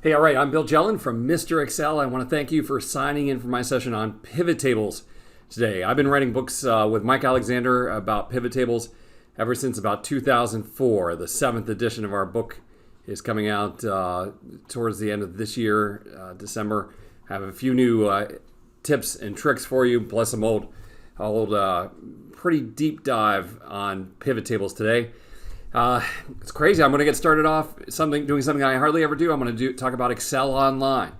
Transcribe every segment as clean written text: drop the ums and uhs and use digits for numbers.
Hey, all right, I'm Bill Jelen from MrExcel. I want to thank you for signing in for my session on pivot tables today. I've been writing books with Mike Alexander about pivot tables ever since about 2004. The 7th edition of our book is coming out towards the end of this year, December. I have a few new tips and tricks for you, plus some old pretty deep dive on pivot tables today. It's crazy. I'm going to get started off doing something I hardly ever do. I'm going to talk about Excel Online.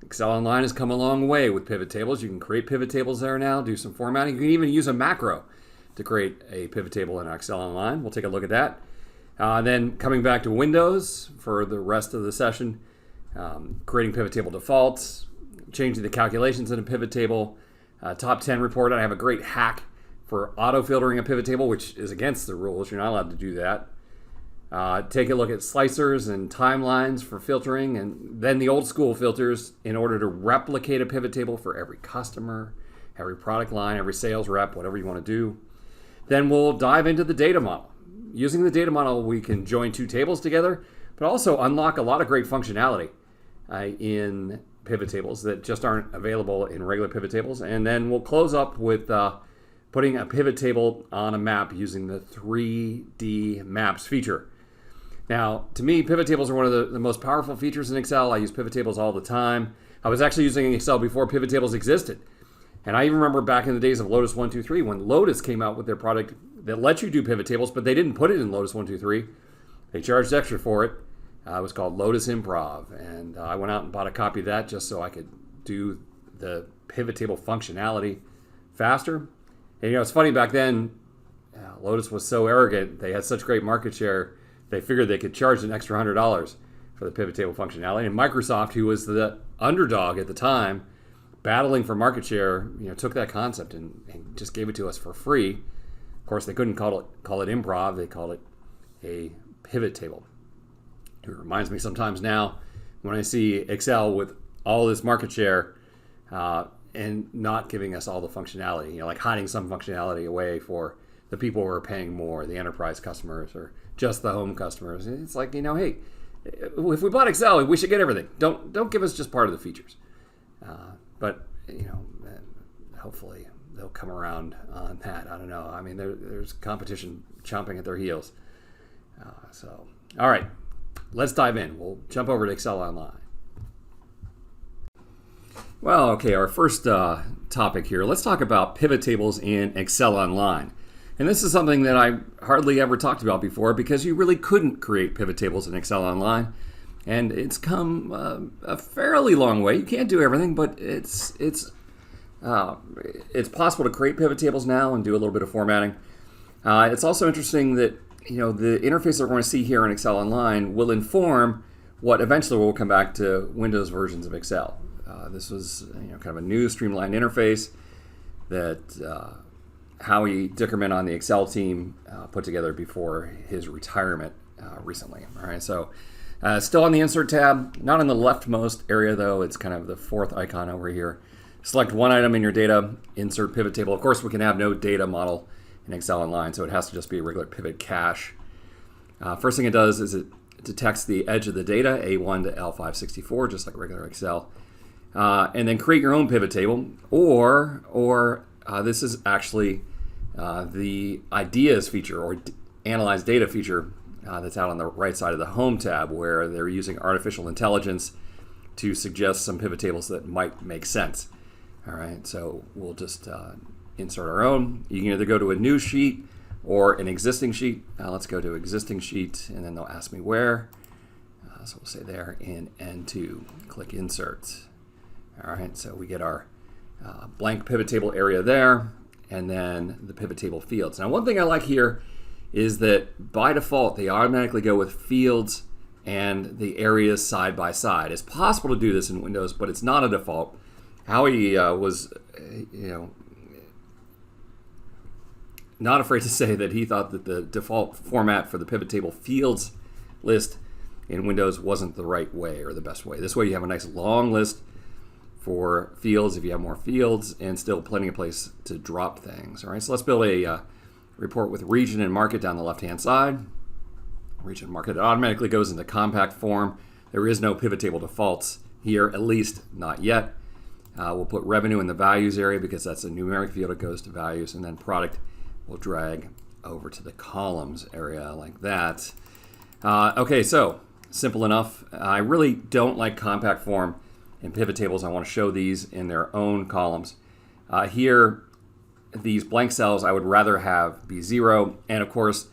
Excel Online has come a long way with pivot tables. You can create pivot tables there now, do some formatting. You can even use a macro to create a pivot table in Excel Online. We'll take a look at that. Then coming back to Windows for the rest of the session, creating pivot table defaults, changing the calculations in a pivot table, top 10 report. I have a great hack for auto-filtering a pivot table, which is against the rules. You're not allowed to do that. Take a look at slicers and timelines for filtering, and then the old school filters in order to replicate a pivot table for every customer, every product line, every sales rep, whatever you want to do. Then we'll dive into the data model. Using the data model, we can join two tables together, but also unlock a lot of great functionality in pivot tables that just aren't available in regular pivot tables. And then we'll close up with putting a pivot table on a map using the 3D maps feature. Now, to me, pivot tables are one of the most powerful features in Excel. I use pivot tables all the time. I was actually using Excel before pivot tables existed. And I even remember back in the days of Lotus 1-2-3 when Lotus came out with their product that lets you do pivot tables, but they didn't put it in Lotus 1-2-3. They charged extra for it. It was called Lotus Improv. And I went out and bought a copy of that just so I could do the pivot table functionality faster. And it's funny, back then, Lotus was so arrogant. They had such great market share. They figured they could charge an extra $100 for the pivot table functionality. And Microsoft, who was the underdog at the time, battling for market share, took that concept and just gave it to us for free. Of course, they couldn't call it improv. They called it a pivot table. It reminds me sometimes now when I see Excel with all this market share and not giving us all the functionality, like hiding some functionality away for the people who are paying more, the enterprise customers or just the home customers. It's like, hey, if we bought Excel, we should get everything. Don't give us just part of the features. But hopefully they'll come around on that. I don't know. I mean, there's competition chomping at their heels. All right, let's dive in. We'll jump over to Excel Online. Well, okay, our first topic here. Let's talk about pivot tables in Excel Online. And this is something that I hardly ever talked about before because you really couldn't create pivot tables in Excel Online. And it's come a fairly long way. You can't do everything, but it's possible to create pivot tables now and do a little bit of formatting. It's also interesting that the interface that we're going to see here in Excel Online will inform what eventually will come back to Windows versions of Excel. This was kind of a new streamlined interface that Howie Dickerman on the Excel team put together before his retirement recently. All right, so still on the Insert tab, not in the leftmost area though. It's kind of the fourth icon over here. Select one item in your data, insert pivot table. Of course, we can have no data model in Excel Online, so it has to just be a regular pivot cache. First thing it does is it detects the edge of the data, A1 to L564, just like regular Excel. And then create your own pivot table, or this is actually the ideas feature or analyze data feature that's out on the right side of the home tab, where they're using artificial intelligence to suggest some pivot tables that might make sense. All right, so we'll just insert our own. You can either go to a new sheet or an existing sheet. Let's go to existing sheet, and then they'll ask me where. So we'll say there in N2, click insert. All right, so we get our blank pivot table area there, and then the pivot table fields. Now, one thing I like here is that by default, they automatically go with fields and the areas side by side. It's possible to do this in Windows, but it's not a default. Howie was, not afraid to say that he thought that the default format for the pivot table fields list in Windows wasn't the right way or the best way. This way you have a nice long list for fields if you have more fields, and still plenty of place to drop things. All right, so let's build a report with region and market down the left-hand side. Region and market, it automatically goes into compact form. There is no pivot table defaults here, at least not yet. We'll put revenue in the values area because that's a numeric field. It goes to values, and then product will drag over to the columns area like that. Okay, so simple enough. I really don't like compact form in pivot tables. I want to show these in their own columns. Here, these blank cells I would rather have be 0, and of course,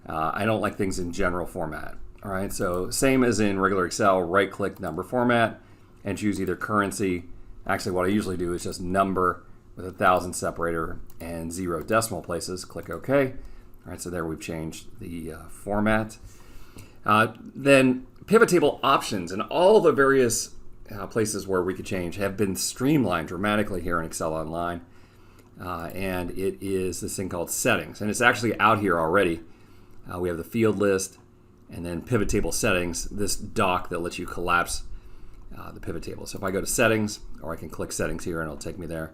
I don't like things in general format. All right, so same as in regular Excel, right-click number format and choose either currency. Actually, what I usually do is just number with 1,000 separator and 0 decimal places. Click OK. All right, so there we've changed the format. Then pivot table options and all the various places where we could change have been streamlined dramatically here in Excel Online. And it is this thing called settings. And it's actually out here already. We have the field list and then pivot table settings, this dock that lets you collapse the pivot table. So if I go to settings, or I can click settings here and it'll take me there.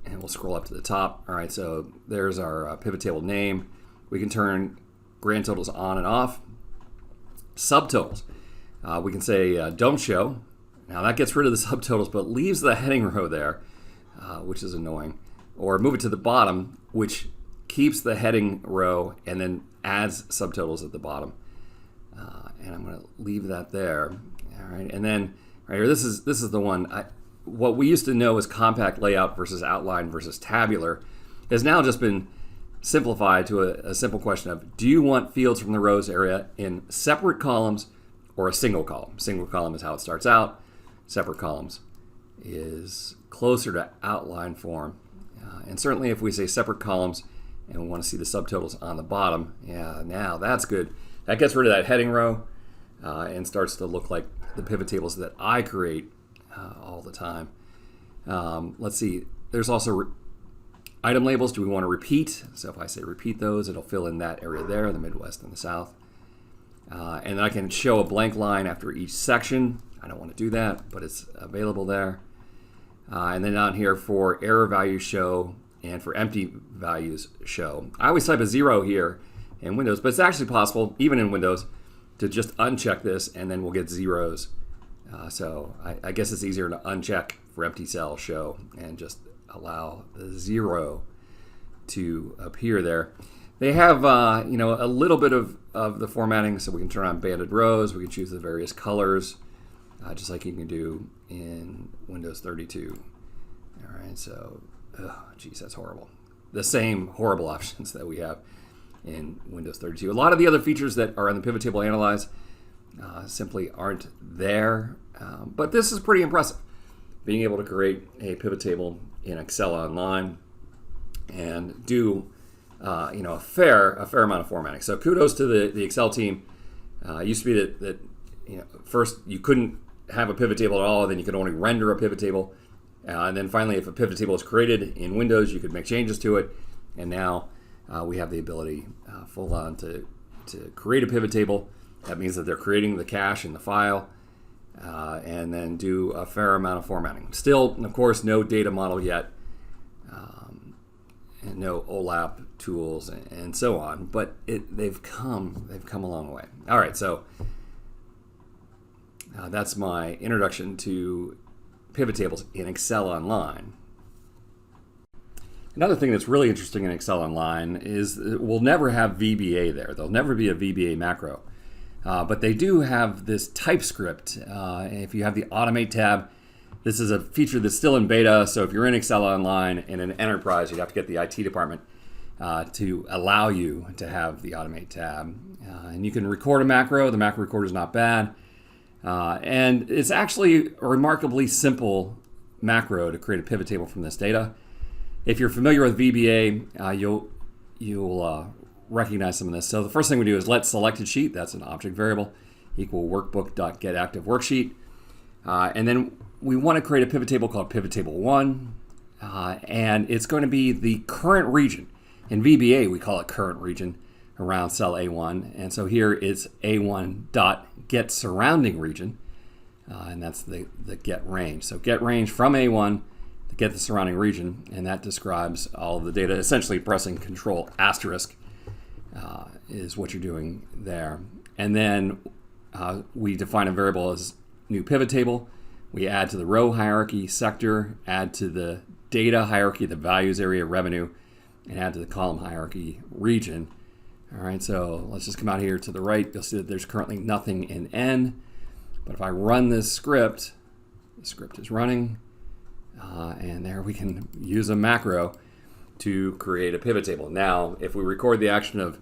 And we'll scroll up to the top. All right, so there's our pivot table name. We can turn grand totals on and off. Subtotals. We can say don't show. Now that gets rid of the subtotals but leaves the heading row there, which is annoying. Or move it to the bottom, which keeps the heading row and then adds subtotals at the bottom. And I'm going to leave that there. All right, and then right here, this is the one. What we used to know as compact layout versus outline versus tabular has now just been simplified to a simple question of, do you want fields from the rows area in separate columns or a single column? Single column is how it starts out. Separate columns is closer to outline form. And certainly if we say separate columns and we want to see the subtotals on the bottom, yeah, now that's good. That gets rid of that heading row and starts to look like the pivot tables that I create all the time. Let's see, there's also item labels. Do we want to repeat? So if I say repeat those, it'll fill in that area there, the Midwest and the South. And I can show a blank line after each section. I don't want to do that, but it's available there. And then down here for error values show and for empty values show. I always type a 0 here in Windows, but it's actually possible, even in Windows, to just uncheck this and then we'll get zeros. So I guess it's easier to uncheck for empty cell show and just allow the 0 to appear there. They have a little bit of the formatting, so we can turn on banded rows. We can choose the various colors, just like you can do in Windows 32. All right, so, geez, that's horrible. The same horrible options that we have in Windows 32. A lot of the other features that are on the Pivot Table Analyze simply aren't there, but this is pretty impressive. Being able to create a pivot table in Excel Online and do a fair amount of formatting. So kudos to the Excel team. It used to be that first you couldn't have a pivot table at all, then you could only render a pivot table, and then finally, if a pivot table is created in Windows, you could make changes to it, and now we have the ability full on to create a pivot table. That means that they're creating the cache in the file, and then do a fair amount of formatting. Still, of course, no data model yet, and no OLAP tools, and so on. But they've come a long way. All right, so that's my introduction to pivot tables in Excel Online. Another thing that's really interesting in Excel Online is we'll never have VBA there. There'll never be a VBA macro. But they do have this TypeScript. If you have the Automate tab, this is a feature that's still in beta. So if you're in Excel Online in an enterprise, you'd have to get the IT department to allow you to have the Automate tab. And you can record a macro. The macro recorder is not bad. And it's actually a remarkably simple macro to create a pivot table from this data. If you're familiar with VBA, you'll recognize some of this. So the first thing we do is let selected sheet, that's an object variable, equal workbook.getActiveWorksheet. And then we want to create a pivot table called PivotTable 1. And it's going to be the current region. In VBA, we call it current region around cell A1. And so here it's A1.getSurroundingRegion. And that's the get range. So get range from A1 to get the surrounding region. And that describes all of the data. Essentially pressing Control * is what you're doing there. And then we define a variable as new pivot table. We add to the row hierarchy sector, add to the data hierarchy the values area revenue, and add to the column hierarchy region. All right, so let's just come out here to the right. You'll see that there's currently nothing in N. But if I run this script, the script is running, and there we can use a macro to create a pivot table. Now, if we record the action of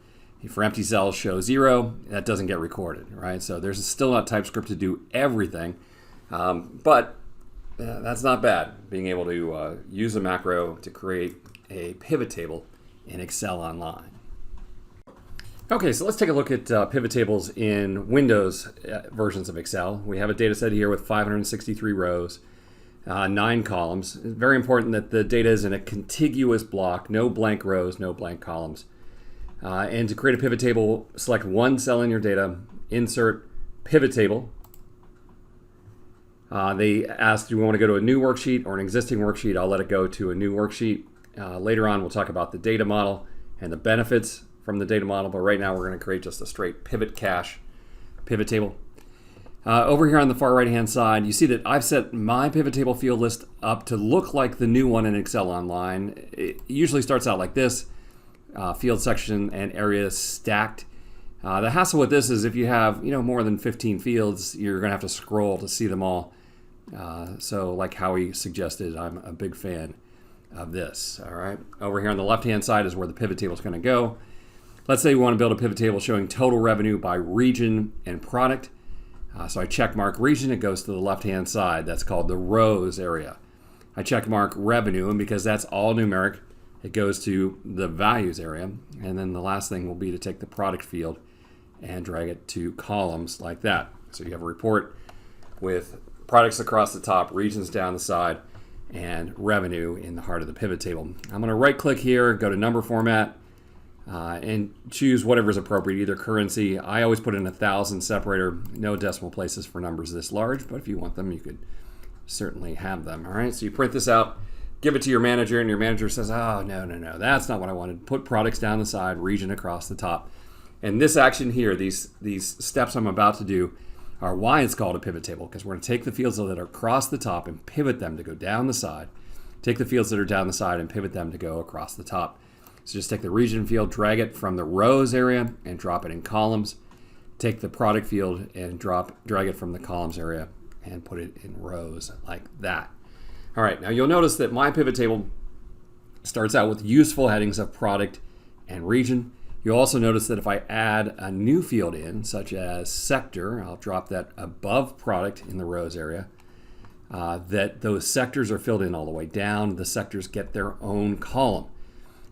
for empty cells show 0, that doesn't get recorded, right? So there's still not TypeScript to do everything, but that's not bad, being able to use a macro to create a pivot table in Excel Online. Okay, so let's take a look at pivot tables in Windows versions of Excel. We have a data set here with 563 rows, 9 columns. It's very important that the data is in a contiguous block, no blank rows, no blank columns. And to create a pivot table, select one cell in your data, insert pivot table. They ask, do we want to go to a new worksheet or an existing worksheet? I'll let it go to a new worksheet. Later on, we'll talk about the data model and the benefits from the data model, but right now we're going to create just a straight pivot cache pivot table. Over here on the far right hand side, you see that I've set my pivot table field list up to look like the new one in Excel Online. It usually starts out like this, field section and area stacked. The hassle with this is if you have more than 15 fields, you're going to have to scroll to see them all. So like Howie suggested, I'm a big fan of this. All right, over here on the left hand side is where the pivot table is going to go. Let's say we want to build a pivot table showing total revenue by region and product. So I check mark region, it goes to the left hand side. That's called the rows area. I check mark revenue, and because that's all numeric, it goes to the values area. And then the last thing will be to take the product field and drag it to columns like that. So you have a report with products across the top, regions down the side, and revenue in the heart of the pivot table. I'm going to right click here, go to number format, and choose whatever is appropriate, either currency. I always put in 1,000 separator, no decimal places for numbers this large, but if you want them, you could certainly have them. All right, so you print this out, give it to your manager, and your manager says, oh, no, that's not what I wanted. Put products down the side, region across the top. And this action here, these steps I'm about to do, are why it's called a pivot table, because we're going to take the fields that are across the top and pivot them to go down the side. Take the fields that are down the side and pivot them to go across the top. So just take the region field, drag it from the rows area and drop it in columns. Take the product field and drag it from the columns area and put it in rows like that. All right, now you'll notice that my pivot table starts out with useful headings of product and region. You'll also notice that if I add a new field in, such as sector, I'll drop that above product in the rows area, that those sectors are filled in all the way down. The sectors get their own column.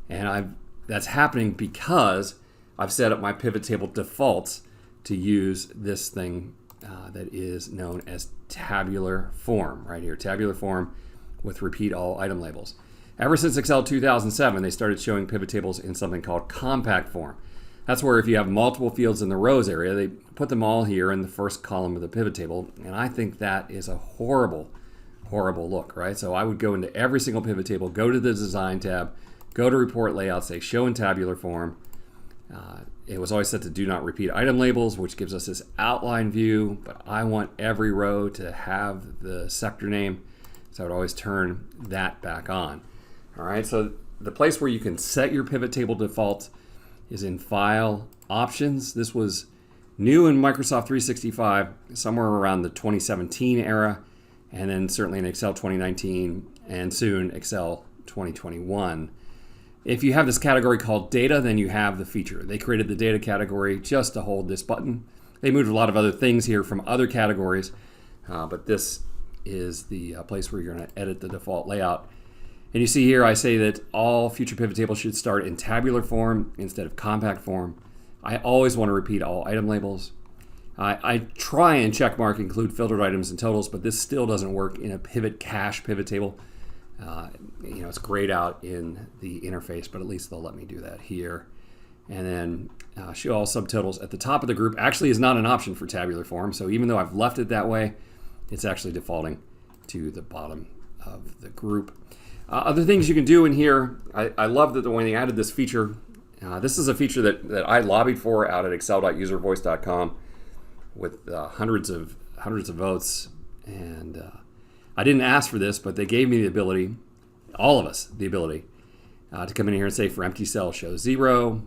And that's happening because I've set up my pivot table defaults to use this thing that is known as tabular form, right here, tabular form with repeat all item labels. Ever since Excel 2007, they started showing pivot tables in something called compact form. That's where if you have multiple fields in the rows area, they put them all here in the first column of the pivot table, and I think that is a horrible look, right? So I would go into every single pivot table, go to the design tab, go to report layout, say show in tabular form. It was always set to do not repeat item labels, which gives us this outline view, but I want every row to have the sector name, so I would always turn that back on. All right, so the place where you can set your pivot table defaults is in File, Options. This was new in Microsoft 365 somewhere around the 2017 era, and then certainly in Excel 2019, and soon Excel 2021. If you have this category called Data, then you have the feature. They created the Data category just to hold this button. They moved a lot of other things here from other categories, but this is the place where you're going to edit the default layout. And you see here I say that all future pivot tables should start in tabular form instead of compact form. I always want to repeat all item labels. I try and check mark include filtered items and totals, but this still doesn't work in a pivot cache pivot table. It's grayed out in the interface, but at least they'll let me do that here. And then show all subtotals at the top of the group actually is not an option for tabular form. So even though I've left it that way, it's actually defaulting to the bottom of the group. Other things you can do in here, I love that when they added this feature, this is a feature that I lobbied for out at excel.uservoice.com. with hundreds of votes, and I didn't ask for this, but they gave me the ability, all of us, the ability to come in here and say for empty cell show 0.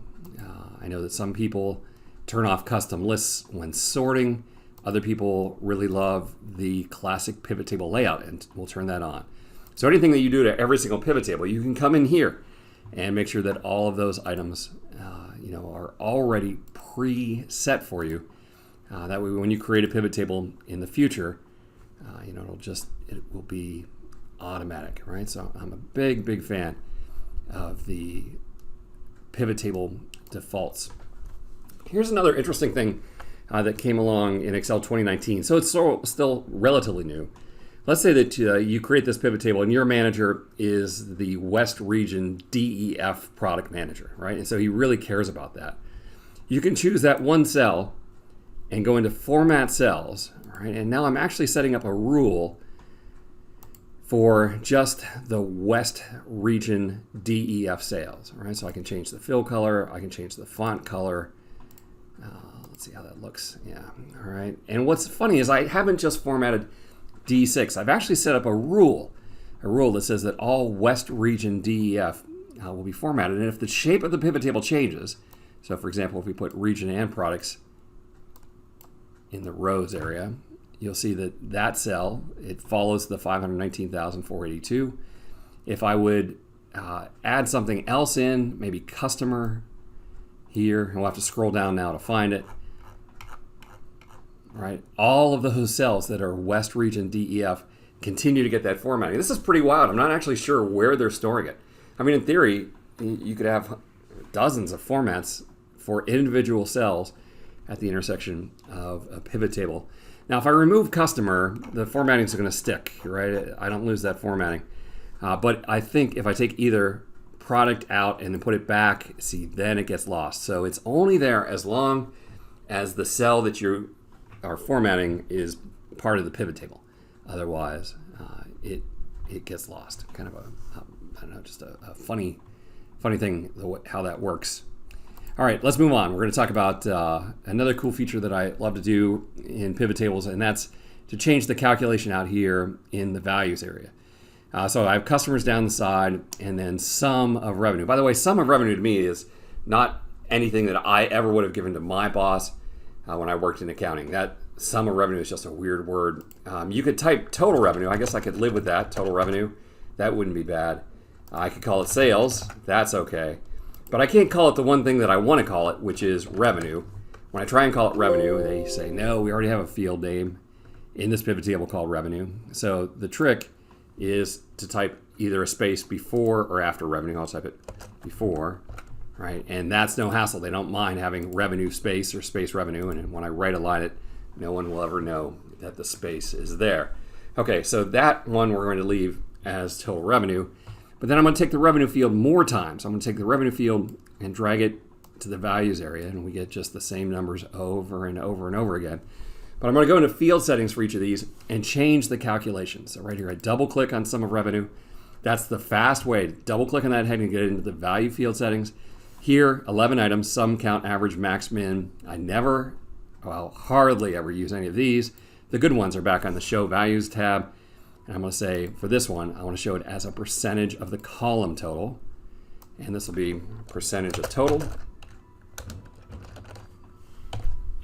I know that some people turn off custom lists when sorting. Other people really love the classic pivot table layout, and we'll turn that on. So anything that you do to every single pivot table, you can come in here and make sure that all of those items are already pre-set for you. That way when you create a pivot table in the future, it will be automatic, right? So I'm a big fan of the pivot table defaults. Here's another interesting thing that came along in Excel 2019. So it's still relatively new. Let's say that you create this pivot table and your manager is the West Region DEF product manager, right? And so he really cares about that. You can choose that one cell and go into Format Cells, right? And now I'm actually setting up a rule for just the West Region DEF cells, right? So I can change the fill color, I can change the font color. Let's see how that looks. Yeah, all right. And what's funny is I haven't just formatted D6. I've actually set up a rule that says that all West Region DEF will be formatted. And if the shape of the pivot table changes, so for example, if we put region and products in the rows area, you'll see that that cell, it follows the 519,482. If I would add something else in, maybe customer here, and we'll have to scroll down now to find it. Right, all of those cells that are West Region DEF continue to get that formatting. This is pretty wild. I'm not actually sure where they're storing it. I mean, in theory, you could have dozens of formats for individual cells at the intersection of a pivot table. Now, if I remove customer, the formatting is going to stick, right? I don't lose that formatting. But I think if I take either product out and then put it back, see, then it gets lost. So it's only there as long as the cell that you are formatting is part of the pivot table. Otherwise, it gets lost. Kind of I don't know, just a funny thing how that works. All right, let's move on. We're going to talk about another cool feature that I love to do in pivot tables, and that's to change the calculation out here in the values area. So I have customers down the side, and then sum of revenue. By the way, sum of revenue to me is not anything that I ever would have given to my boss when I worked in accounting. That sum of revenue is just a weird word. You could type total revenue. I guess I could live with that, total revenue. That wouldn't be bad. I could call it sales. That's okay. But I can't call it the one thing that I want to call it, which is revenue. When I try and call it revenue, they say, no, we already have a field name in this pivot table called revenue. So the trick is to type either a space before or after revenue. I'll type it before, right? And that's no hassle. They don't mind having revenue space or space revenue. And when I right align it, no one will ever know that the space is there. Okay, so that one we're going to leave as total revenue. But then I'm going to take the revenue field more times. I'm going to take the revenue field and drag it to the values area, and we get just the same numbers over and over and over again. But I'm going to go into field settings for each of these and change the calculation. So right here, I double click on sum of revenue. That's the fast way. Double click on that head and get into the value field settings. Here, 11 items, sum, count, average, max, min. I hardly ever use any of these. The good ones are back on the show values tab. And I'm going to say for this one, I want to show it as a percentage of the column total. And this will be percentage of total.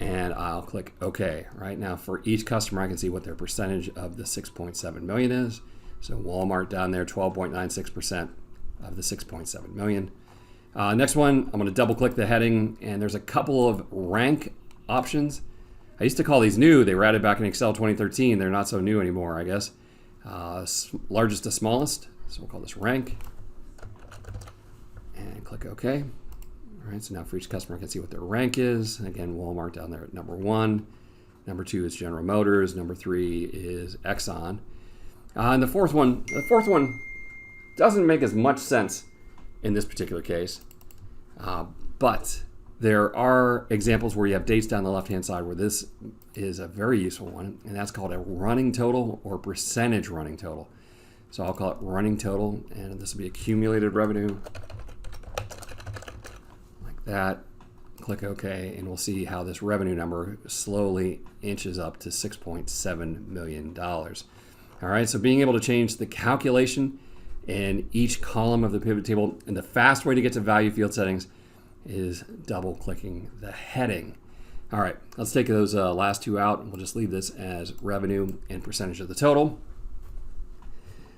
And I'll click OK. Right now for each customer, I can see what their percentage of the 6.7 million is. So Walmart down there, 12.96% of the 6.7 million. Next one, I'm going to double click the heading, and there's a couple of rank options. I used to call these new. They were added back in Excel 2013. They're not so new anymore, I guess. Largest to smallest. So we'll call this rank. And click OK. All right, so now for each customer, I can see what their rank is. Again, Walmart down there at number 1. Number 2 is General Motors. Number 3 is Exxon. And the fourth one doesn't make as much sense in this particular case. But there are examples where you have dates down the left-hand side where this is a very useful one, and that's called a running total or percentage running total. So I'll call it running total, and this will be accumulated revenue, like that. Click OK, and we'll see how this revenue number slowly inches up to $6.7 million. All right, so being able to change the calculation in each column of the pivot table, and the fast way to get to value field settings is double clicking the heading. All right, let's take those last two out, and we'll just leave this as revenue and percentage of the total.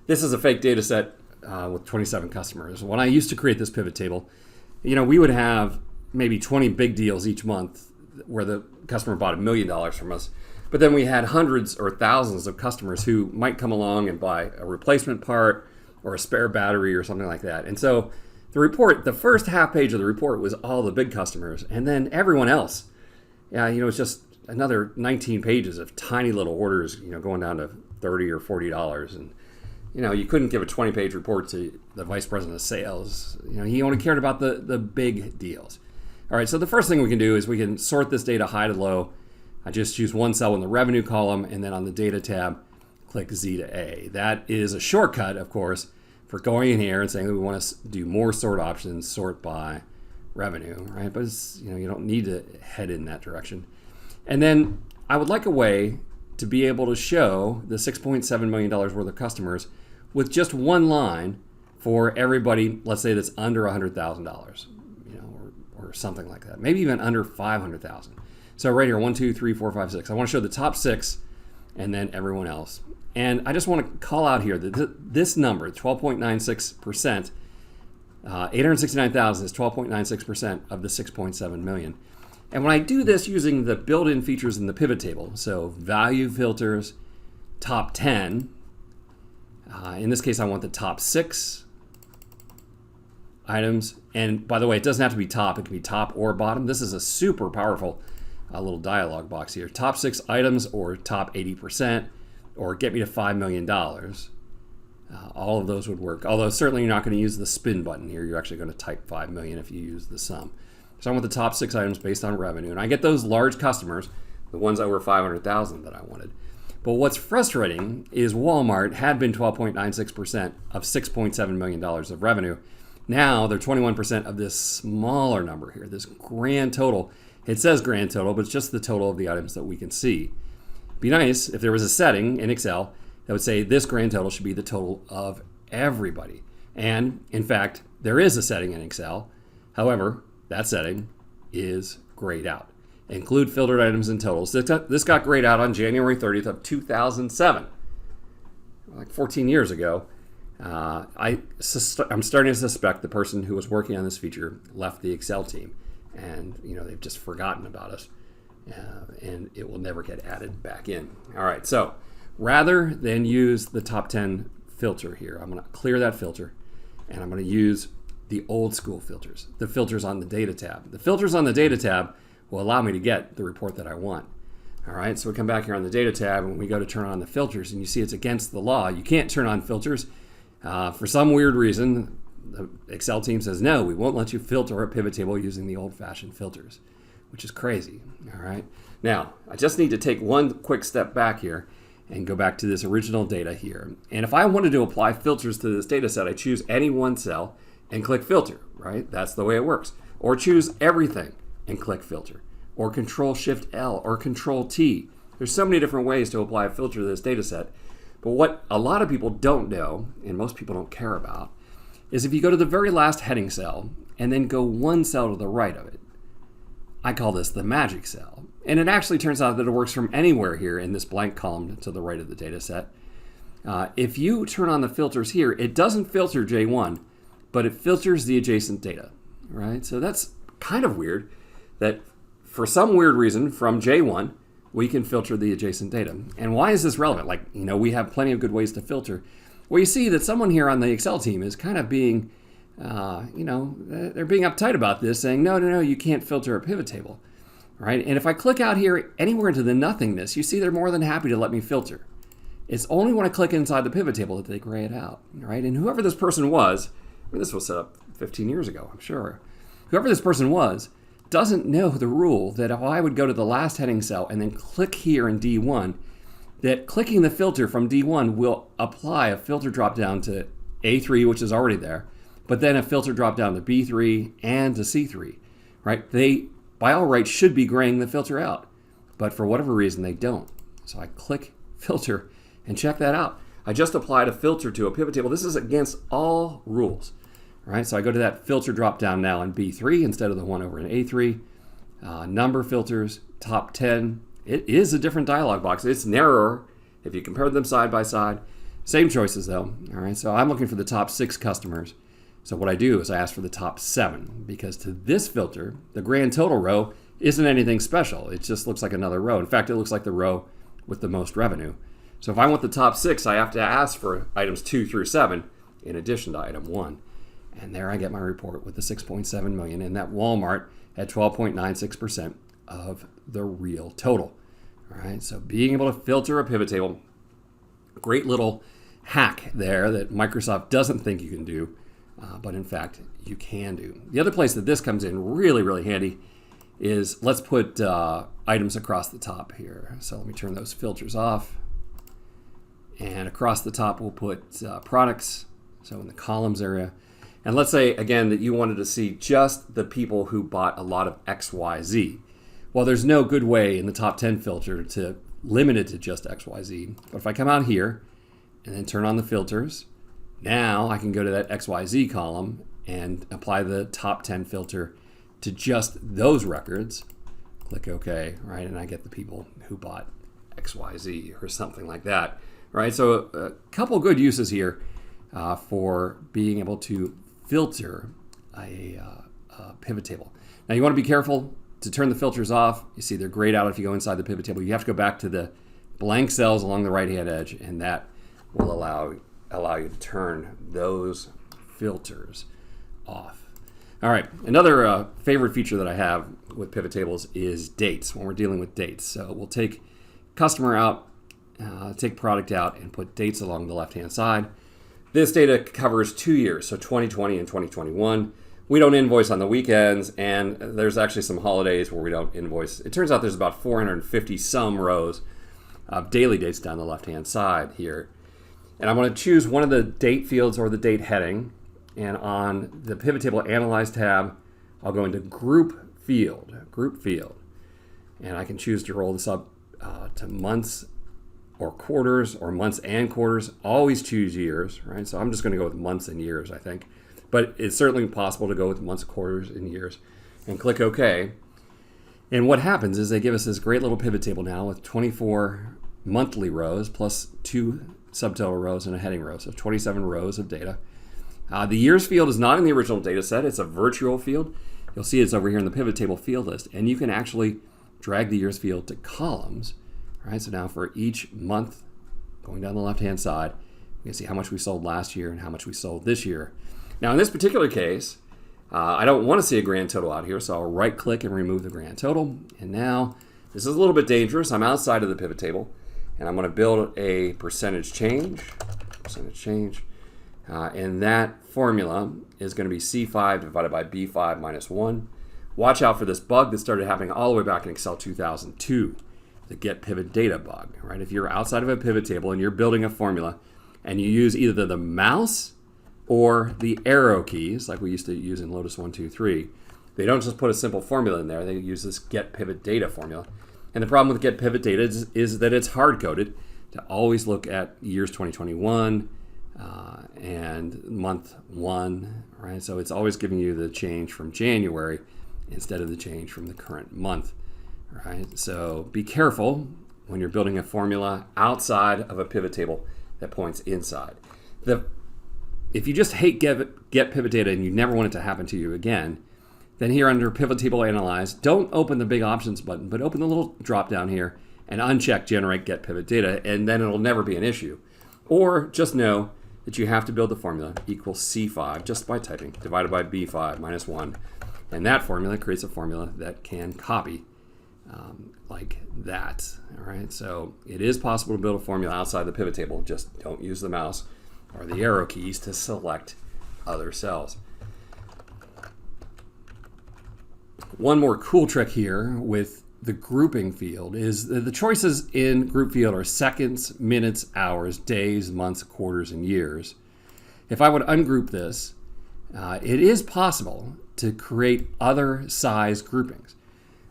This is a fake data set with 27 customers. When I used to create this pivot table, we would have maybe 20 big deals each month where the customer bought $1 million from us. But then we had hundreds or thousands of customers who might come along and buy a replacement part or a spare battery or something like that. And so the first half page of the report was all the big customers, and then everyone else. It's just another 19 pages of tiny little orders, going down to $30 or $40. And, you couldn't give a 20-page report to the vice president of sales. He only cared about the big deals. All right, so the first thing we can do is we can sort this data high to low. I just choose one cell in the revenue column, and then on the data tab, click Z to A. That is a shortcut, of course, for going in here and saying that we want to do more sort options, sort by revenue, right? But it's, you don't need to head in that direction. And then I would like a way to be able to show the $6.7 million worth of customers with just one line for everybody, let's say that's under $100,000, or something like that. Maybe even under 500,000. So right here, 1, 2, 3, 4, 5, 6. I want to show the top 6 and then everyone else. And I just want to call out here that this number, 12.96%, 869,000 is 12.96% of the 6.7 million. And when I do this using the built-in features in the pivot table, so value filters, top 10, in this case I want the top 6 items. And by the way, it doesn't have to be top, it can be top or bottom. This is a super powerful little dialog box here. Top 6 items or top 80%. Or get me to $5 million. All of those would work. Although certainly you're not going to use the spin button here. You're actually going to type 5 million if you use the sum. So I want the top 6 items based on revenue. And I get those large customers, the ones over 500,000 that I wanted. But what's frustrating is Walmart had been 12.96% of $6.7 million of revenue. Now they're 21% of this smaller number here, this grand total. It says grand total, but it's just the total of the items that we can see. Be nice if there was a setting in Excel that would say this grand total should be the total of everybody. And in fact, there is a setting in Excel. However, that setting is grayed out. Include filtered items and totals. This got grayed out on January 30th of 2007, like 14 years ago. I'm starting to suspect the person who was working on this feature left the Excel team, and they've just forgotten about us. And it will never get added back in. All right, so rather than use the top 10 filter here, I'm going to clear that filter, and I'm going to use the old school filters, the filters on the data tab. The filters on the data tab will allow me to get the report that I want. All right, so we come back here on the data tab, and we go to turn on the filters, and you see it's against the law. You can't turn on filters. For some weird reason, the Excel team says, no, we won't let you filter a pivot table using the old-fashioned filters, which is crazy. All right. Now, I just need to take one quick step back here and go back to this original data here. And if I wanted to apply filters to this data set, I choose any one cell and click filter, right? That's the way it works. Or choose everything and click filter. Or Control-Shift-L or Control-T. There's so many different ways to apply a filter to this data set. But what a lot of people don't know, and most people don't care about, is if you go to the very last heading cell and then go one cell to the right of it, I call this the magic cell. And it actually turns out that it works from anywhere here in this blank column to the right of the data set. If you turn on the filters here, it doesn't filter J1, but it filters the adjacent data, right? So that's kind of weird that for some weird reason from J1, we can filter the adjacent data. And why is this relevant? We have plenty of good ways to filter. Well, you see that someone here on the Excel team is kind of being they're being uptight about this, saying, no, you can't filter a pivot table, right? And if I click out here anywhere into the nothingness, you see they're more than happy to let me filter. It's only when I click inside the pivot table that they gray it out, right? And whoever this person was, this was set up 15 years ago, I'm sure. Whoever this person was doesn't know the rule that if I would go to the last heading cell and then click here in D1, that clicking the filter from D1 will apply a filter drop down to A3, which is already there, but then a filter drop down to B3 and to C3, right? They by all rights should be graying the filter out, but for whatever reason they don't. So I click filter and check that out. I just applied a filter to a pivot table. This is against all rules, right? So I go to that filter drop down now in B3 instead of the one over in A3. Number filters, top 10. It is a different dialog box. It's narrower if you compare them side by side. Same choices though, all right? So I'm looking for the top 6 customers. So what I do is I ask for the top 7 because to this filter, the grand total row isn't anything special. It just looks like another row. In fact, it looks like the row with the most revenue. So if I want the top 6, I have to ask for items 2 through 7 in addition to item 1. And there I get my report with the 6.7 million and that Walmart at 12.96% of the real total. All right, so being able to filter a pivot table, great little hack there that Microsoft doesn't think you can do, but in fact you can do. The other place that this comes in really, really handy is let's put items across the top here. So let me turn those filters off. And across the top we'll put products, so in the columns area. And let's say, again, that you wanted to see just the people who bought a lot of XYZ. Well, there's no good way in the top 10 filter to limit it to just XYZ. But if I come out here and then turn on the filters, now I can go to that XYZ column and apply the top 10 filter to just those records. Click OK, right? And I get the people who bought XYZ or something like that, right? So a couple good uses here for being able to filter a pivot table. Now you want to be careful to turn the filters off. You see they're grayed out if you go inside the pivot table. You have to go back to the blank cells along the right-hand edge, and that will allow you to turn those filters off. All right, another favorite feature that I have with pivot tables is dates when we're dealing with dates. So we'll take customer out, take product out, and put dates along the left-hand side. This data covers 2 years, so 2020 and 2021. We don't invoice on the weekends, and there's actually some holidays where we don't invoice. It turns out there's about 450 some rows of daily dates down the left-hand side here. And I'm going to choose one of the date fields or the date heading, and on the Pivot Table Analyze tab, I'll go into Group Field, and I can choose to roll this up to months or quarters or months and quarters. Always choose years, right? So I'm just going to go with months and years, I think. But it's certainly possible to go with months, quarters, and years. And click OK. And what happens is they give us this great little pivot table now with 24 monthly rows plus 2 subtotal rows and a heading row. So 27 rows of data. The years field is not in the original data set. It's a virtual field. You'll see it's over here in the pivot table field list. And you can actually drag the years field to columns. All right, so now for each month, going down the left-hand side, we can see how much we sold last year and how much we sold this year. Now, in this particular case, I don't want to see a grand total out here, so I'll right-click and remove the grand total. And now, this is a little bit dangerous. I'm outside of the pivot table, and I'm going to build a percentage change, and that formula is going to be C5 divided by B5 minus 1. Watch out for this bug that started happening all the way back in Excel 2002. The get pivot data bug, right? If you're outside of a pivot table and you're building a formula and you use either the mouse or the arrow keys, like we used to use in Lotus 1, 2, 3, they don't just put a simple formula in there. They use this get pivot data formula. And the problem with get pivot data is that it's hard-coded to always look at years 2021 and month 1, right? So it's always giving you the change from January instead of the change from the current month. Right, so be careful when you're building a formula outside of a pivot table that points inside. If you just hate get pivot data and you never want it to happen to you again, then here under Pivot Table Analyze, don't open the big options button, but open the little drop down here and uncheck Generate Get Pivot Data, and then it'll never be an issue. Or just know that you have to build the formula equals C5 just by typing divided by B5 minus 1, and that formula creates a formula that can copy like that. All right, so it is possible to build a formula outside the pivot table. Just don't use the mouse or the arrow keys to select other cells. One more cool trick here with the grouping field is the choices in group field are seconds, minutes, hours, days, months, quarters, and years. If I would ungroup this, it is possible to create other size groupings.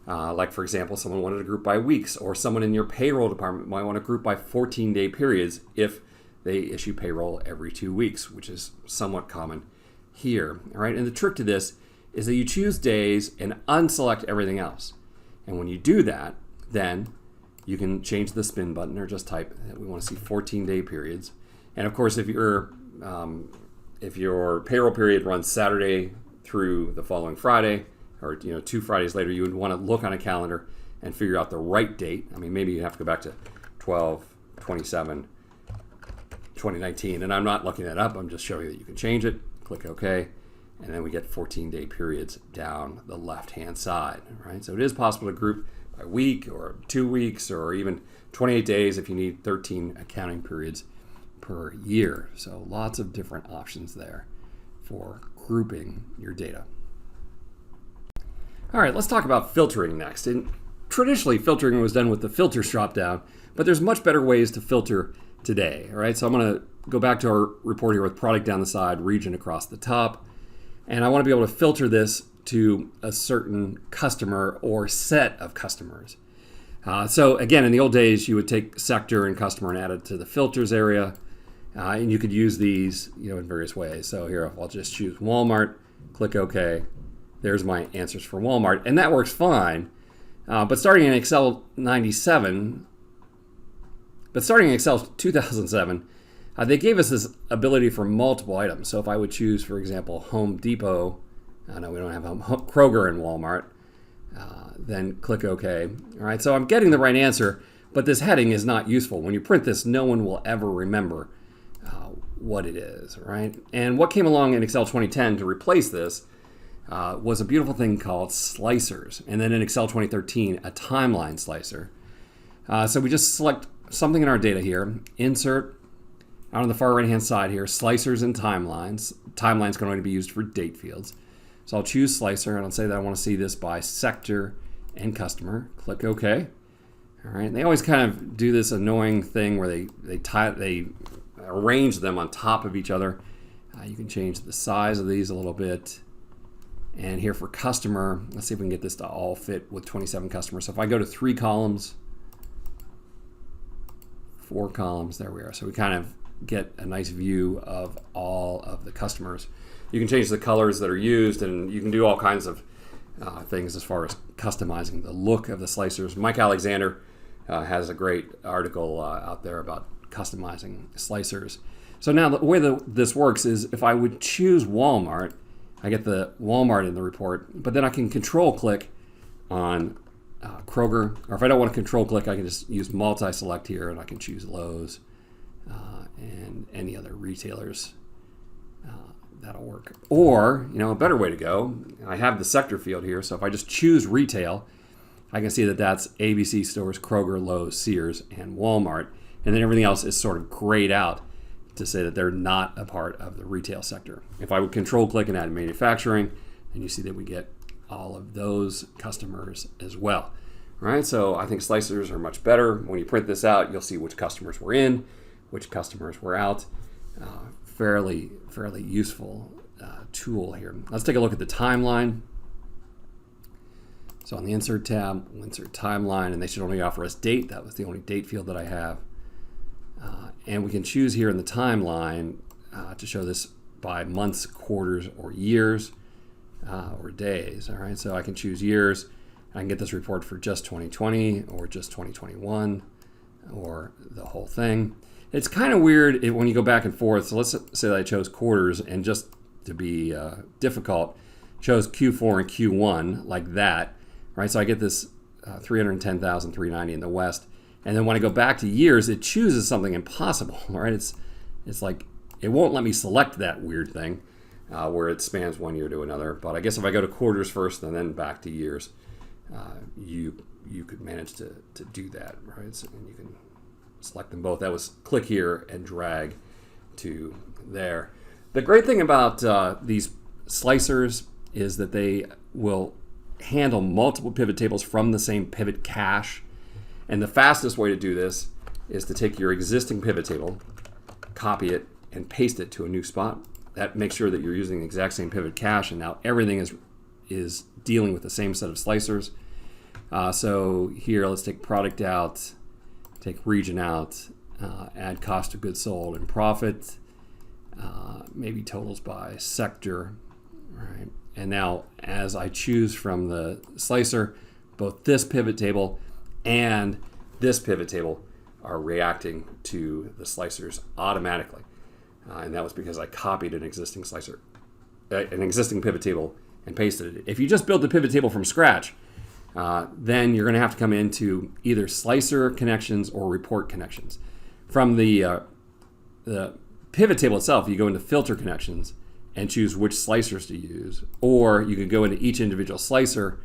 Like, for example, someone wanted to group by weeks, or someone in your payroll department might want to group by 14-day periods if they issue payroll every 2 weeks, which is somewhat common here. All right, and the trick to this is that you choose days and unselect everything else. And when you do that, then you can change the spin button or just type that we want to see 14-day periods. And of course, if your payroll period runs Saturday through the following Friday, or 2 Fridays later, you would want to look on a calendar and figure out the right date. I mean, maybe you have to go back to 12/27/2019, and I'm not looking that up. I'm just showing you that you can change it. Click OK, and then we get 14-day periods down the left-hand side. Right? So it is possible to group by week or 2 weeks or even 28 days if you need 13 accounting periods per year. So lots of different options there for grouping your data. All right, let's talk about filtering next. And traditionally, filtering was done with the filters drop-down, but there's much better ways to filter today. All right, so I'm going to go back to our report here with product down the side, region across the top, and I want to be able to filter this to a certain customer or set of customers. So again, in the old days, you would take sector and customer and add it to the filters area, and you could use these, in various ways. So here, I'll just choose Walmart, click OK. There's my answers for Walmart, and that works fine. But starting in Excel 2007, they gave us this ability for multiple items. So if I would choose, for example, Home Depot, no, we don't have Kroger and Walmart, then click OK. All right, so I'm getting the right answer, but this heading is not useful. When you print this, no one will ever remember what it is, right? And what came along in Excel 2010 to replace this was a beautiful thing called slicers. And then in Excel 2013, a timeline slicer. So we just select something in our data here, insert, out on the far right-hand side here, slicers and timelines. Timeline's going to be used for date fields. So I'll choose slicer, and I'll say that I want to see this by sector and customer. Click OK. All right, and they always kind of do this annoying thing where they arrange them on top of each other. You can change the size of these a little bit. And here for customer, let's see if we can get this to all fit with 27 customers. So if I go to 3 columns, 4 columns, there we are. So we kind of get a nice view of all of the customers. You can change the colors that are used, and you can do all kinds of things as far as customizing the look of the slicers. Mike Alexander has a great article out there about customizing slicers. So now the way that this works is if I would choose Walmart, I get the Walmart in the report, but then I can control click on Kroger, or if I don't want to control click, I can just use multi-select here, and I can choose Lowe's and any other retailers. That'll work. Or, a better way to go, I have the sector field here, so if I just choose retail, I can see that that's ABC stores, Kroger, Lowe's, Sears, and Walmart, and then everything else is sort of grayed out to say that they're not a part of the retail sector. If I would control click and add manufacturing, and you see that we get all of those customers as well. All right, so I think slicers are much better. When you print this out, you'll see which customers were in, which customers were out. Fairly useful tool here. Let's take a look at the timeline. So on the Insert tab, we'll insert timeline, and they should only offer us date. That was the only date field that I have. And we can choose here in the timeline to show this by months, quarters, or years, or days. All right, so I can choose years. I can get this report for just 2020 or just 2021 or the whole thing. It's kind of weird when you go back and forth. So let's say that I chose quarters, and just to be difficult, chose Q4 and Q1 like that, right? So I get this 310,390 in the West. And then when I go back to years, it chooses something impossible, right? It's like it won't let me select that weird thing where it spans one year to another. But I guess if I go to quarters first and then back to years, you could manage to do that, right? So, and you can select them both. That was click here and drag to there. The great thing about these slicers is that they will handle multiple pivot tables from the same pivot cache. And the fastest way to do this is to take your existing pivot table, copy it, and paste it to a new spot. That makes sure that you're using the exact same pivot cache, and now everything is dealing with the same set of slicers. So here, let's take product out, take region out, add cost of goods sold and profit, maybe totals by sector, right? And now as I choose from the slicer, both this pivot table and this pivot table are reacting to the slicers automatically. And that was because I copied an existing slicer, an existing pivot table and pasted it. If you just build the pivot table from scratch, then you're going to have to come into either slicer connections or report connections. From the pivot table itself, you go into filter connections and choose which slicers to use, or you could go into each individual slicer,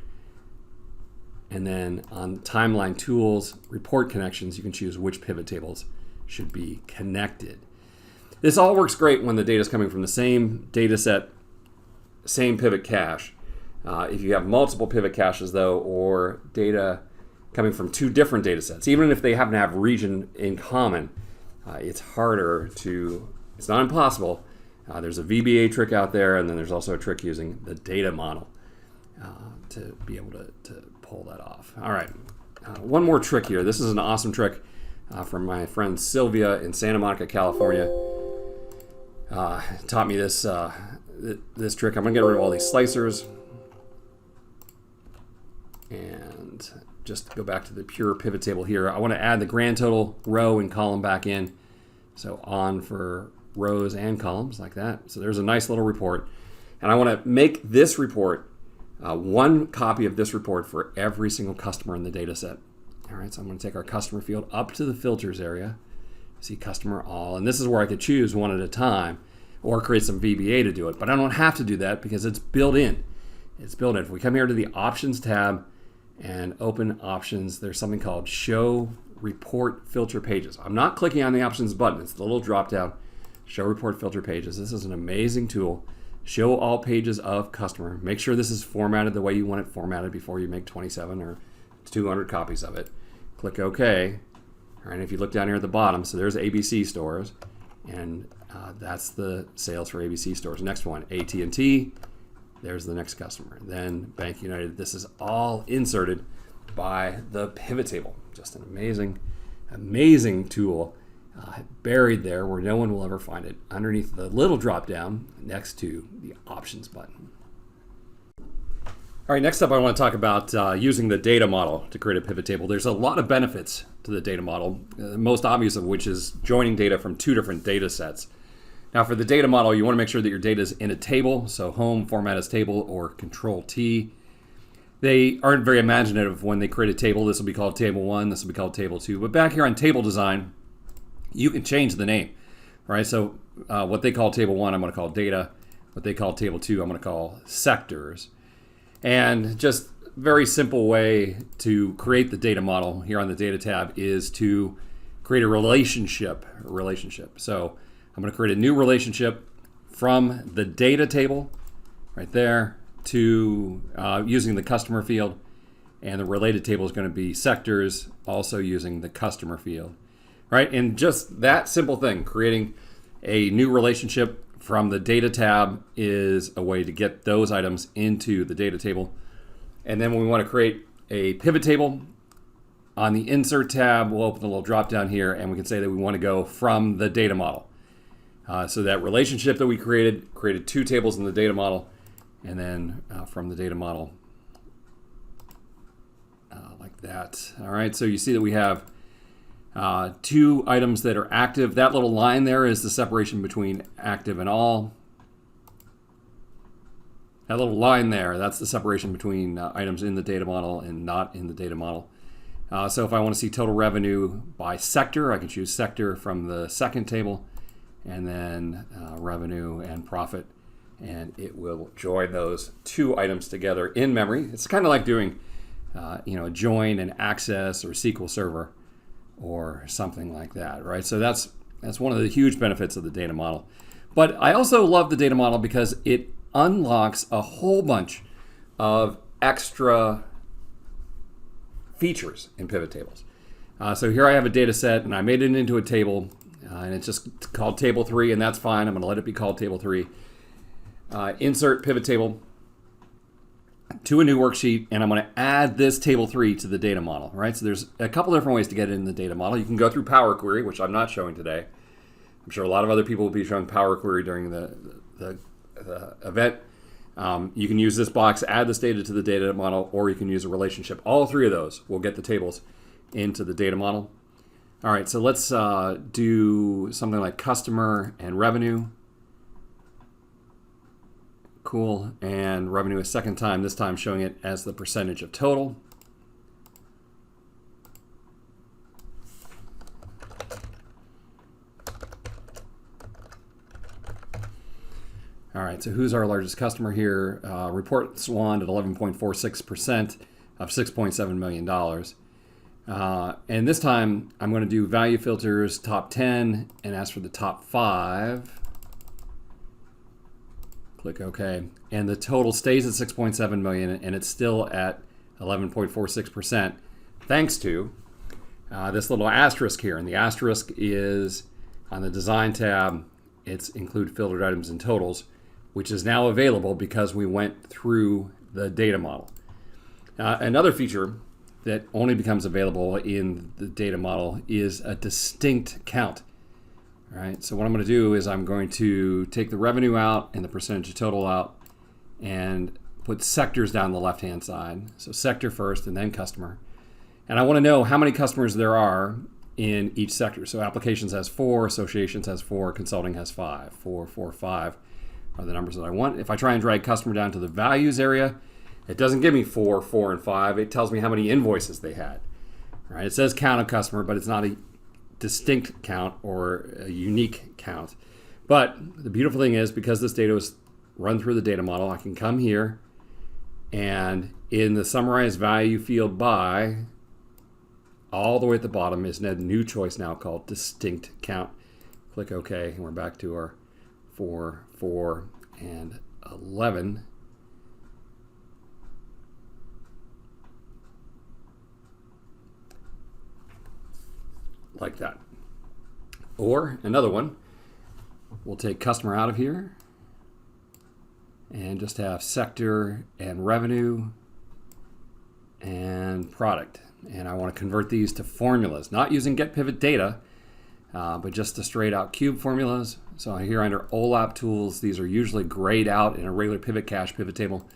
and then on timeline tools, report connections, you can choose which pivot tables should be connected. This all works great when the data is coming from the same data set, same pivot cache. If you have multiple pivot caches though, or data coming from two different data sets, even if they happen to have region in common, it's harder to, it's not impossible. There's a VBA trick out there, and then there's also a trick using the data model to be able to pull that off. All right, one more trick here. This is an awesome trick from my friend Sylvia in Santa Monica, California. Taught me this this trick. I'm gonna get rid of all these slicers and just go back to the pure pivot table here. I want to add the grand total row and column back in. So on for rows and columns like that. So there's a nice little report. And I want to make this report one copy of this report for every single customer in the data set. All right, so I'm going to take our customer field up to the filters area. See customer all, and this is where I could choose one at a time or create some VBA to do it, but I don't have to do that because it's built in. It's built in. If we come here to the options tab and open options, there's something called show report filter pages. I'm not clicking on the options button. It's the little drop down, show report filter pages. This is an amazing tool. Show all pages of customer. Make sure this is formatted the way you want it formatted before you make 27 or 200 copies of it. Click OK. All right, if you look down here at the bottom, so there's ABC stores, and that's the sales for ABC stores. Next one, AT&T. There's the next customer. Then Bank United. This is all inserted by the pivot table. Just an amazing, amazing tool buried there where no one will ever find it, underneath the little drop down next to the options button. All right, next up I want to talk about using the data model to create a pivot table. There's a lot of benefits to the data model, the most obvious of which is joining data from two different data sets. Now for the data model, you want to make sure that your data is in a table, so home format as table or Control T. They aren't very imaginative when they create a table. This will be called Table 1, this will be called Table 2. But back here on table design, you can change the name, right? So what they call Table 1, I'm going to call data. What they call Table 2, I'm going to call sectors. And just very simple way to create the data model here on the data tab is to create a relationship. So I'm going to create a new relationship from the data table right there to using the customer field, and the related table is going to be sectors, also using the customer field, right? And just that simple thing, creating a new relationship from the data tab is a way to get those items into the data table. And then when we want to create a pivot table, on the insert tab, we'll open the little drop down here and we can say that we want to go from the data model. So that relationship that we created two tables in the data model, and then from the data model like that. All right, so you see that we have two items that are active. That little line there is the separation between active and all. That little line there, that's the separation between items in the data model and not in the data model. So if I want to see total revenue by sector, I can choose sector from the second table, and then revenue and profit, and it will join those two items together in memory. It's kind of like doing a join and access or SQL Server or something like that, right? So that's one of the huge benefits of the data model. But I also love the data model because it unlocks a whole bunch of extra features in pivot tables. So here I have a data set and I made it into a table and it's just called Table 3, and that's fine. I'm going to let it be called Table 3. Insert pivot table. to a new worksheet, and I'm going to add this table 3 to the data model, right? So there's a couple different ways to get it in the data model. You can go through Power Query, which I'm not showing today. I'm sure a lot of other people will be showing Power Query during the event. You can use this box, add this data to the data model, or you can use a relationship. All 3 of those will get the tables into the data model. All right, so let's do something like customer and revenue. Cool, and revenue a second time, this time showing it as the percentage of total. All right, so who's our largest customer here? Reports won at 11.46% of $6.7 million. And this time I'm going to do value filters, top 10, and ask for the top 5. Click OK. And the total stays at 6.7 million, and it's still at 11.46%, thanks to this little asterisk here. And the asterisk is on the Design tab. It's Include Filtered Items and Totals, which is now available because we went through the data model. Another feature that only becomes available in the data model is a distinct count. All right, so what I'm going to do is I'm going to take the revenue out and the percentage of total out and put sectors down the left-hand side. So sector first and then customer. And I want to know how many customers there are in each sector. So applications has 4, associations has 4, consulting has 5. 4, 4, 5 are the numbers that I want. If I try and drag customer down to the values area, it doesn't give me 4, 4, and 5. It tells me how many invoices they had. All right, it says count of customer, but it's not a distinct count or a unique count. But the beautiful thing is, because this data was run through the data model, I can come here and in the summarize value field by, all the way at the bottom is a new choice now called distinct count. Click OK, and we're back to our 4, 4, and 11. Like that. Or another one, we'll take customer out of here and just have sector and revenue and product. And I want to convert these to formulas, not using get pivot data, but just the straight out cube formulas. So here under OLAP tools, these are usually grayed out in a regular pivot cache pivot table.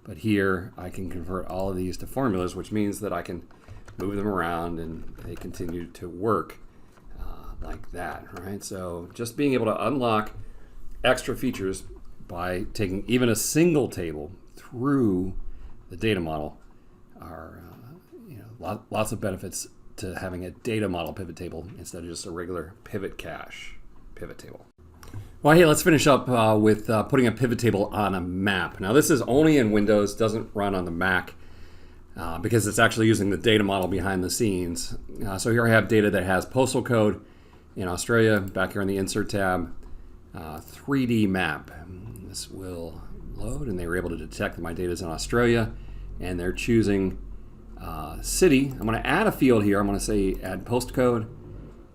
But here I can convert all of these to formulas, which means that I can move them around and they continue to work like that, right? So just being able to unlock extra features by taking even a single table through the data model are lots of benefits to having a data model pivot table instead of just a regular pivot cache pivot table. Well, hey, let's finish up with putting a pivot table on a map. Now this is only in Windows, doesn't run on the Mac. Because it's actually using the data model behind the scenes. So here I have data that has postal code in Australia, back here in the Insert tab, 3D map. This will load, and they were able to detect that my data is in Australia, and they're choosing city. I'm going to add a field here. I'm going to say add postcode,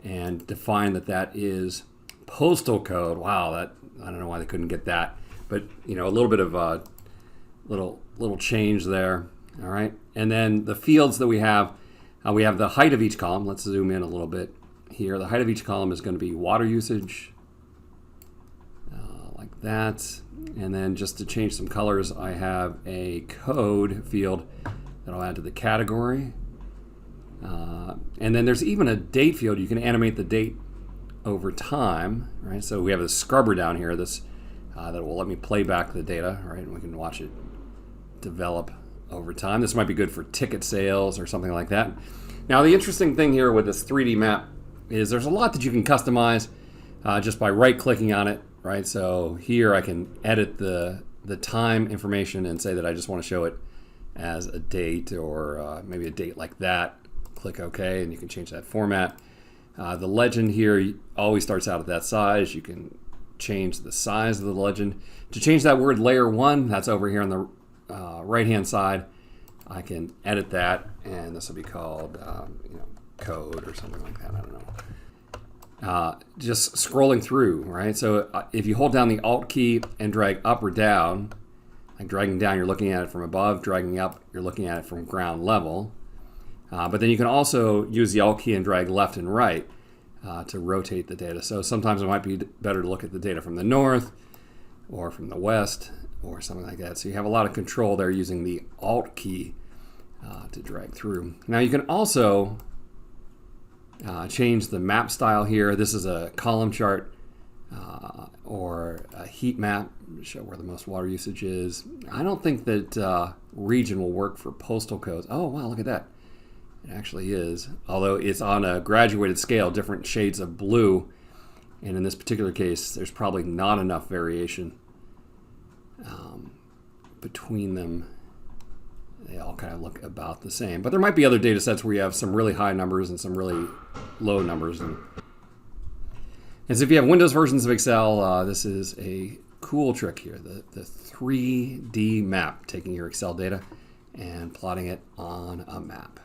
and define that that is postal code. Wow, that I don't know why they couldn't get that, but a little bit of a little change there. All right, and then the fields that we have the height of each column. Let's zoom in a little bit here. The height of each column is going to be water usage, like that. And then just to change some colors, I have a code field that I'll add to the category. And then there's even a date field. You can animate the date over time, right? So we have a scrubber down here that will let me play back the data, right? And we can watch it develop over time. This might be good for ticket sales or something like that. Now, the interesting thing here with this 3D map is there's a lot that you can customize just by right-clicking on it, right? So here I can edit the time information and say that I just want to show it as a date or maybe a date like that. Click OK, and you can change that format. The legend here always starts out at that size. You can change the size of the legend. To change that word layer 1, that's over here on the right-hand side. I can edit that, and this will be called code or something like that. I don't know. Just scrolling through, right? So if you hold down the Alt key and drag up or down, Like dragging down, you're looking at it from above. Dragging up, you're looking at it from ground level. But then you can also use the Alt key and drag left and right to rotate the data. So sometimes it might be better to look at the data from the north or from the west or something like that. So you have a lot of control there using the Alt key to drag through. Now you can also change the map style here. This is a column chart or a heat map to show where the most water usage is. I don't think that region will work for postal codes. Oh, wow, look at that. It actually is, although it's on a graduated scale, different shades of blue. And in this particular case, there's probably not enough variation between them. They all kind of look about the same. But there might be other data sets where you have some really high numbers and some really low numbers. And so if you have Windows versions of Excel, this is a cool trick here, the 3D map, taking your Excel data and plotting it on a map.